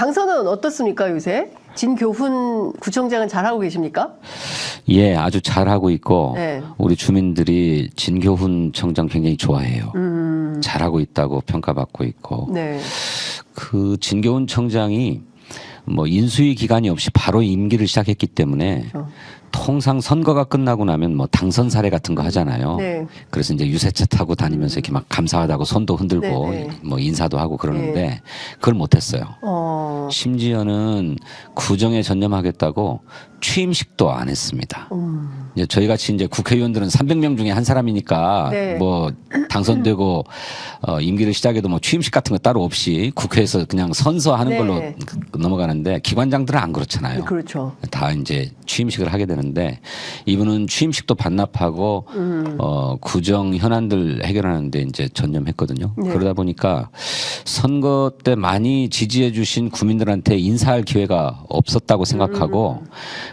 강서는 어떻습니까 요새? 진교훈 구청장은 잘하고 계십니까? 예, 아주 잘하고 있고 네. 우리 주민들이 진교훈 청장 굉장히 좋아해요. 잘하고 있다고 평가받고 있고 네. 그 진교훈 청장이 뭐 인수위 기간이 없이 바로 임기를 시작했기 때문에 그렇죠. 통상 선거가 끝나고 나면 뭐 당선 사례 같은 거 하잖아요. 네. 그래서 이제 유세차 타고 다니면서 이렇게 막 감사하다고 손도 흔들고 네, 네. 뭐 인사도 하고 그러는데 그걸 못했어요. 심지어는 구정에 전념하겠다고 취임식도 안 했습니다. 이제 저희 같이 이제 국회의원들은 300명 중에 한 사람이니까 네. 뭐 당선되고 임기를 시작해도 뭐 취임식 같은 거 따로 없이 국회에서 그냥 선서하는 네. 걸로 넘어가는데 기관장들은 안 그렇잖아요. 그렇죠. 다 이제 취임식을 하게 되는데 이분은 취임식도 반납하고 구정 현안들 해결하는데 이제 전념했거든요. 네. 그러다 보니까 선거 때 많이 지지해 주신 국민들한테 인사할 기회가 없었다고 생각하고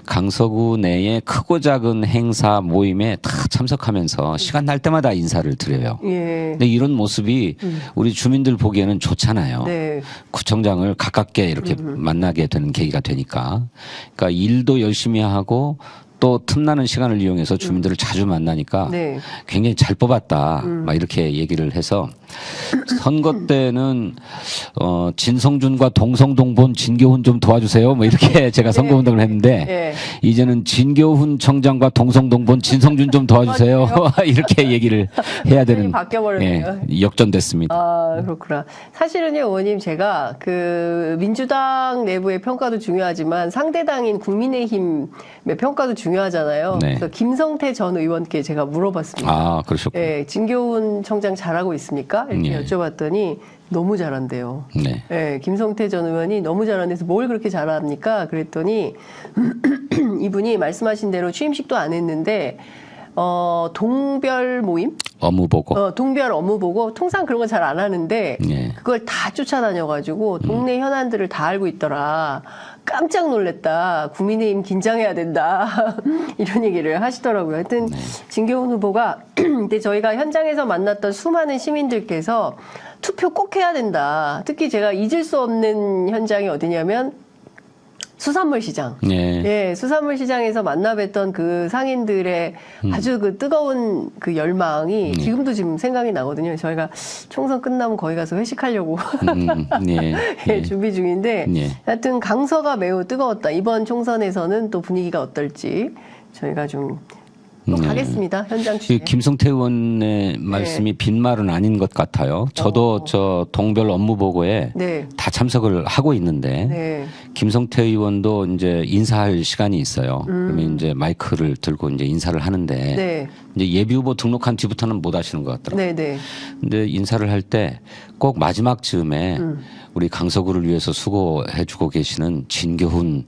강서구 내에 크고 작은 행사 모임에 다 참석하면서 시간 날 때마다 인사를 드려요. 예. 근데 이런 모습이 우리 주민들 보기에는 좋잖아요. 네. 구청장을 가깝게 이렇게 만나게 되는 계기가 되니까. 그러니까 일도 열심히 하고 또 틈나는 시간을 이용해서 주민들을 자주 만나니까 네. 굉장히 잘 뽑았다. 막 이렇게 얘기를 해서 선거 때는 진성준과 동성동본 진교훈 좀 도와주세요. 뭐 이렇게 제가 선거운동을 했는데 네. 이제는 진교훈 청장과 동성동본 진성준 좀 도와주세요. 이렇게 얘기를 해야 되는 바뀌어버렸네요. 역전됐습니다. 아, 그렇구나. 사실은요, 의원님, 제가 그 민주당 내부의 평가도 중요하지만 상대당인 국민의힘의 평가도 중요하잖아요. 네. 그래서 김성태 전 의원께 제가 물어봤습니다. 아, 그러셨군요. 예, 진교훈 청장 잘하고 있습니까? 이렇게 네. 여쭤봤더니 너무 잘한대요. 네. 예, 김성태 전 의원이 너무 잘하는데서 뭘 그렇게 잘합니까? 그랬더니 이분이 말씀하신 대로 취임식도 안 했는데 동별 모임? 업무 보고. 동별 업무 보고 통상 그런 건 잘 안 하는데 네. 그걸 다 쫓아다녀가지고 동네 현안들을 다 알고 있더라. 깜짝 놀랬다. 국민의힘 긴장해야 된다. 이런 얘기를 하시더라고요. 하여튼 진교훈 후보가 근데 저희가 현장에서 만났던 수많은 시민들께서 투표 꼭 해야 된다. 특히 제가 잊을 수 없는 현장이 어디냐면 수산물 시장. 네. 예, 수산물 시장에서 만나뵀던 그 상인들의 아주 그 뜨거운 그 열망이 지금도 지금 생각이 나거든요. 저희가 총선 끝나면 거기 가서 회식하려고 네. 예, 준비 중인데 네. 하여튼 강서가 매우 뜨거웠다. 이번 총선에서는 또 분위기가 어떨지 저희가 좀 또 가겠습니다. 현장 취재. 김성태 의원의 말씀이 빈말은 아닌 것 같아요. 저도 저 동별 업무 보고에 네. 다 참석을 하고 있는데 네. 김성태 의원도 이제 인사할 시간이 있어요. 그러면 이제 마이크를 들고 이제 인사를 하는데 네. 이제 예비 후보 등록한 뒤부터는 못 하시는 것 같더라고요. 네, 네. 근데 인사를 할 때 꼭 마지막 즈음에 우리 강서구를 위해서 수고해주고 계시는 진교훈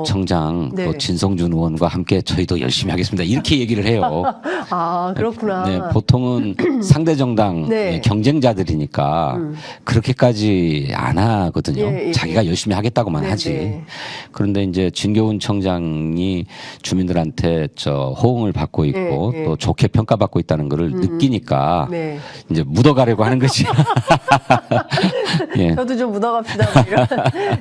청장, 네. 또 진성준 의원과 함께 저희도 열심히 하겠습니다. 이렇게 얘기를 해요. 아, 그렇구나. 네, 보통은 상대 정당 네. 경쟁자들이니까 그렇게까지 안 하거든요. 예, 예. 자기가 열심히 하겠다고만 네, 하지. 네. 그런데 이제 진교훈 청장이 주민들한테 저 호응을 받고 있고 예, 예. 또 좋게 평가받고 있다는 것을 느끼니까 네. 이제 묻어가려고 하는 거지. 예. 저도 좀 묻어갑시다. 뭐 이런.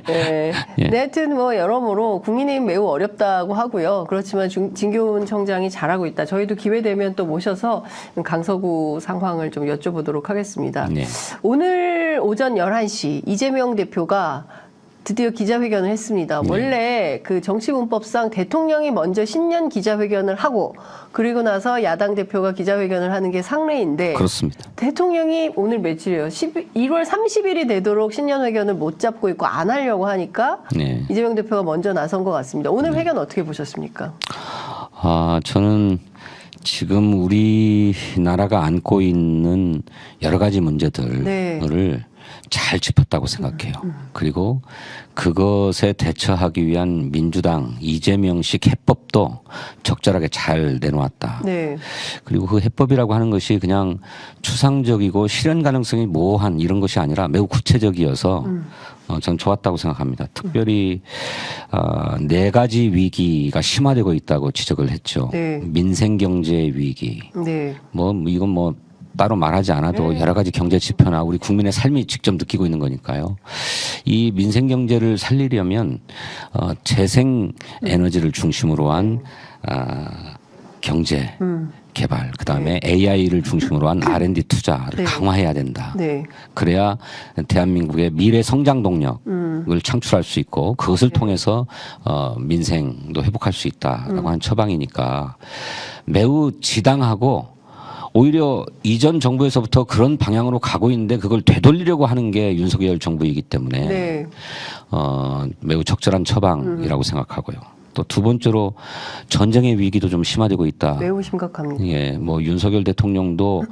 네. 예. 근데 하여튼 뭐 여러모로 국민의힘 매우 어렵다고 하고요. 그렇지만 진교훈 청장이 잘하고 있다. 저희도 기회 되면 또 모셔서 강서구 상황을 좀 여쭤보도록 하겠습니다. 네. 오늘 오전 11시 이재명 대표가 드디어 기자회견을 했습니다. 원래 그 정치문법상 대통령이 먼저 신년 기자회견을 하고 그리고 나서 야당 대표가 기자회견을 하는 게 상례인데 그렇습니다. 대통령이 오늘 며칠이에요? 1월 30일이 되도록 신년회견을 못 잡고 있고 안 하려고 하니까 네. 이재명 대표가 먼저 나선 것 같습니다. 오늘 회견 어떻게 보셨습니까? 아, 저는 지금 우리나라가 안고 있는 여러 가지 문제들을 네. 잘 짚었다고 생각해요. 그리고 그것에 대처하기 위한 민주당 이재명식 해법도 적절하게 잘 내놓았다. 네. 그리고 그 해법이라고 하는 것이 그냥 추상적이고 실현 가능성이 모호한 이런 것이 아니라 매우 구체적이어서 전 좋았다고 생각합니다. 특별히 네 가지 위기가 심화되고 있다고 지적을 했죠. 네. 민생 경제 위기, 네. 이건 따로 말하지 않아도 여러 가지 경제 지표나 우리 국민의 삶이 직접 느끼고 있는 거니까요. 이 민생 경제를 살리려면 재생 에너지를 중심으로 한 경제 개발, 그다음에 AI를 중심으로 한 R&D 투자를 네. 강화해야 된다. 네. 그래야 대한민국의 미래 성장 동력을 창출할 수 있고 그것을 통해서 민생도 회복할 수 있다라고 하는 처방이니까 매우 지당하고 오히려 이전 정부에서부터 그런 방향으로 가고 있는데 그걸 되돌리려고 하는 게 윤석열 정부이기 때문에 네. 매우 적절한 처방이라고 생각하고요. 또 두 번째로 전쟁의 위기도 좀 심화되고 있다. 매우 심각합니다. 예, 뭐 윤석열 대통령도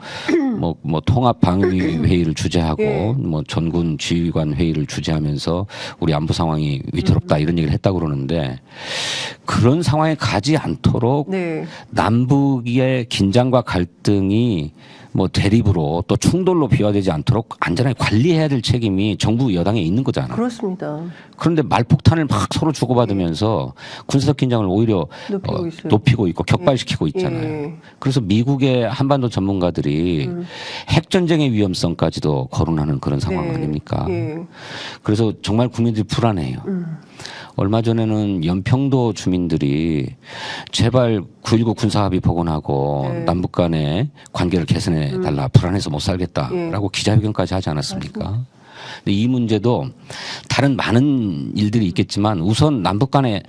뭐 통합 방위 회의를 주재하고 예. 뭐 전군 지휘관 회의를 주재하면서 우리 안보 상황이 위태롭다 이런 얘기를 했다고 그러는데 그런 상황에 가지 않도록 네. 남북의 긴장과 갈등이 뭐 대립으로 또 충돌로 비화되지 않도록 안전하게 관리해야 될 책임이 정부 여당에 있는 거잖아. 그렇습니다. 그런데 말폭탄을 막 서로 주고받으면서 군사적 긴장을 오히려 높이고 있어요. 높이고 있고 격발시키고 있잖아요. 예. 그래서 미국의 한반도 전문가들이 핵전쟁의 위험성까지도 거론하는 그런 상황 네. 아닙니까? 예. 그래서 정말 국민들이 불안해요. 얼마 전에는 연평도 주민들이 제발 9.19 군사합의 복원하고 네. 남북 간의 관계를 개선해 달라 불안해서 못 살겠다라고 기자회견까지 하지 않았습니까? 근데 이 문제도 다른 많은 일들이 있겠지만 우선 남북 간의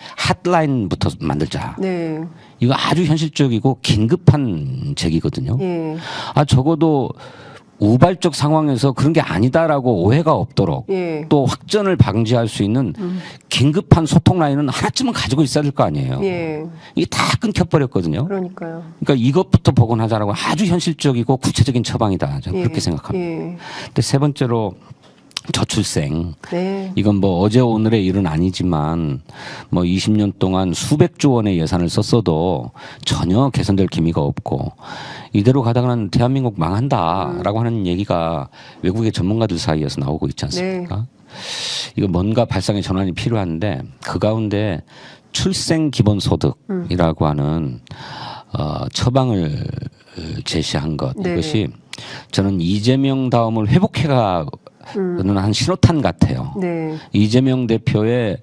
핫라인부터 만들자. 네. 이거 아주 현실적이고 긴급한 제기거든요. 예. 적어도 우발적 상황에서 그런 게 아니다라고 오해가 없도록 예. 또 확전을 방지할 수 있는 긴급한 소통 라인은 하나쯤은 가지고 있어야 될 거 아니에요. 예. 이게 다 끊겨버렸거든요. 그러니까요. 그러니까 이것부터 복원하자라고 아주 현실적이고 구체적인 처방이다. 저는 예. 그렇게 생각합니다. 예. 근데 세 번째로 저출생. 네. 이건 뭐 어제 오늘의 일은 아니지만 뭐 20년 동안 수백조 원의 예산을 썼어도 전혀 개선될 기미가 없고 이대로 가다가는 대한민국 망한다라고 하는 얘기가 외국의 전문가들 사이에서 나오고 있지 않습니까? 이거 뭔가 발상의 전환이 필요한데 그 가운데 출생 기본소득이라고 하는 처방을 제시한 것 네. 이것이 저는 이재명 다음을 회복해가 는 한 신호탄 같아요. 네. 이재명 대표의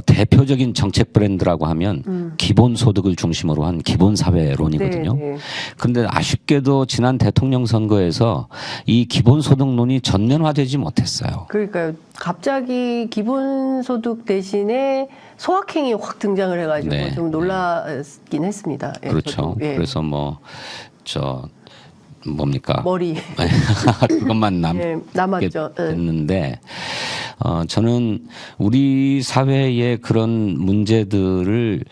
대표적인 정책 브랜드라고 하면 기본소득을 중심으로 한 기본사회론이거든요. 네. 그런데 아쉽게도 지난 대통령 선거에서 이 기본소득론이 전면화되지 못했어요. 그러니까요. 갑자기 기본소득 대신에 소확행이 확 등장을 해가지고 네. 좀 놀랐긴 했습니다. 예, 그렇죠. 저도. 예. 그래서 뭡니까? 머리 그것만 예, 남았죠. 예. 됐는데 저는 우리 사회의 그런 문제들을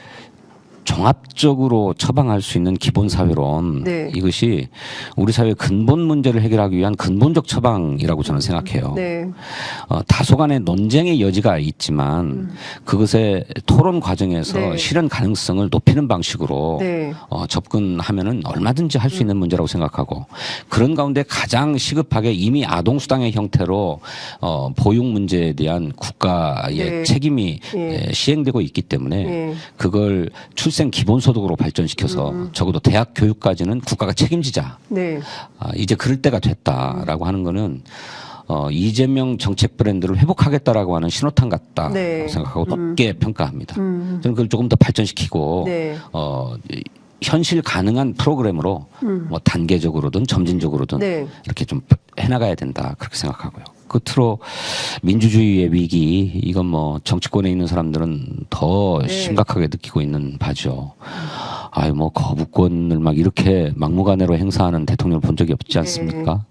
종합적으로 처방할 수 있는 기본사회론 네. 이것이 우리 사회의 근본 문제를 해결하기 위한 근본적 처방이라고 저는 생각해요. 네. 다소간의 논쟁의 여지가 있지만 그것의 토론 과정에서 네. 실현 가능성을 높이는 방식으로 네. 접근하면은 얼마든지 할 수 있는 문제라고 생각하고 그런 가운데 가장 시급하게 이미 아동수당의 형태로 보육 문제에 대한 국가의 네. 책임이 예. 시행되고 있기 때문에 예. 그걸 출생 기본소득으로 발전시켜서 적어도 대학 교육까지는 국가가 책임지자. 네. 이제 그럴 때가 됐다라고 하는 거는 이재명 정책 브랜드를 회복하겠다라고 하는 신호탄 같다라고 네. 생각하고 높게 평가합니다. 저는 그걸 조금 더 발전시키고 네. 현실 가능한 프로그램으로 뭐 단계적으로든 점진적으로든 네. 이렇게 좀 해나가야 된다 그렇게 생각하고요. 끝으로 민주주의의 위기 이건 뭐 정치권에 있는 사람들은 더 네. 심각하게 느끼고 있는 바죠. 아유 뭐 거부권을 막 이렇게 막무가내로 행사하는 대통령을 본 적이 없지 않습니까?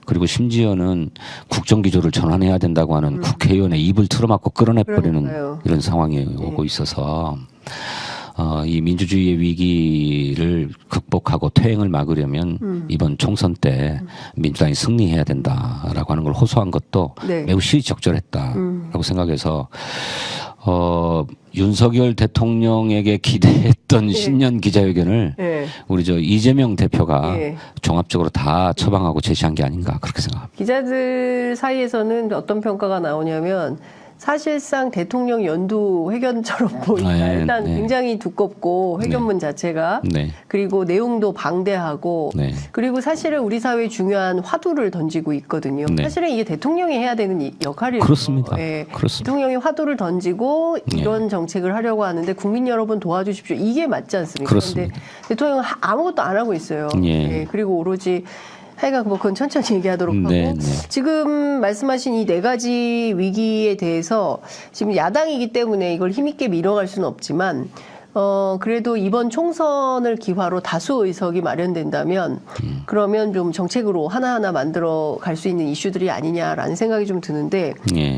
그리고 심지어는 국정기조를 전환해야 된다고 하는 국회의원의 입을 틀어막고 끌어내버리는 그러니까요. 이런 상황이 오고 있어서 이 민주주의의 위기를 극복하고 퇴행을 막으려면 이번 총선 때 민주당이 승리해야 된다라고 하는 걸 호소한 것도 네. 매우 시의적절했다라고 생각해서 윤석열 대통령에게 기대했던 신년 기자회견을 예. 우리 이재명 대표가 예. 종합적으로 다 처방하고 제시한 게 아닌가 그렇게 생각합니다. 기자들 사이에서는 어떤 평가가 나오냐면 사실상 대통령 연두 회견처럼 보인다. 네, 일단 네. 굉장히 두껍고 회견문 자체가 네. 그리고 내용도 방대하고 네. 그리고 사실은 우리 사회에 중요한 화두를 던지고 있거든요. 네. 사실은 이게 대통령이 해야 되는 역할이에요. 그렇습니다. 예. 그렇습니다. 대통령이 화두를 던지고 이런 정책을 하려고 하는데 국민 여러분 도와주십시오. 이게 맞지 않습니까? 그렇습니다. 그런데 대통령은 아무것도 안 하고 있어요. 예. 그리고 오로지 하여간 뭐 그건 천천히 얘기하도록 하고 네, 네. 지금 말씀하신 이 네 가지 위기에 대해서 지금 야당이기 때문에 이걸 힘있게 밀어갈 수는 없지만 그래도 이번 총선을 기화로 다수 의석이 마련된다면 그러면 좀 정책으로 하나하나 만들어 갈 수 있는 이슈들이 아니냐라는 생각이 좀 드는데 예.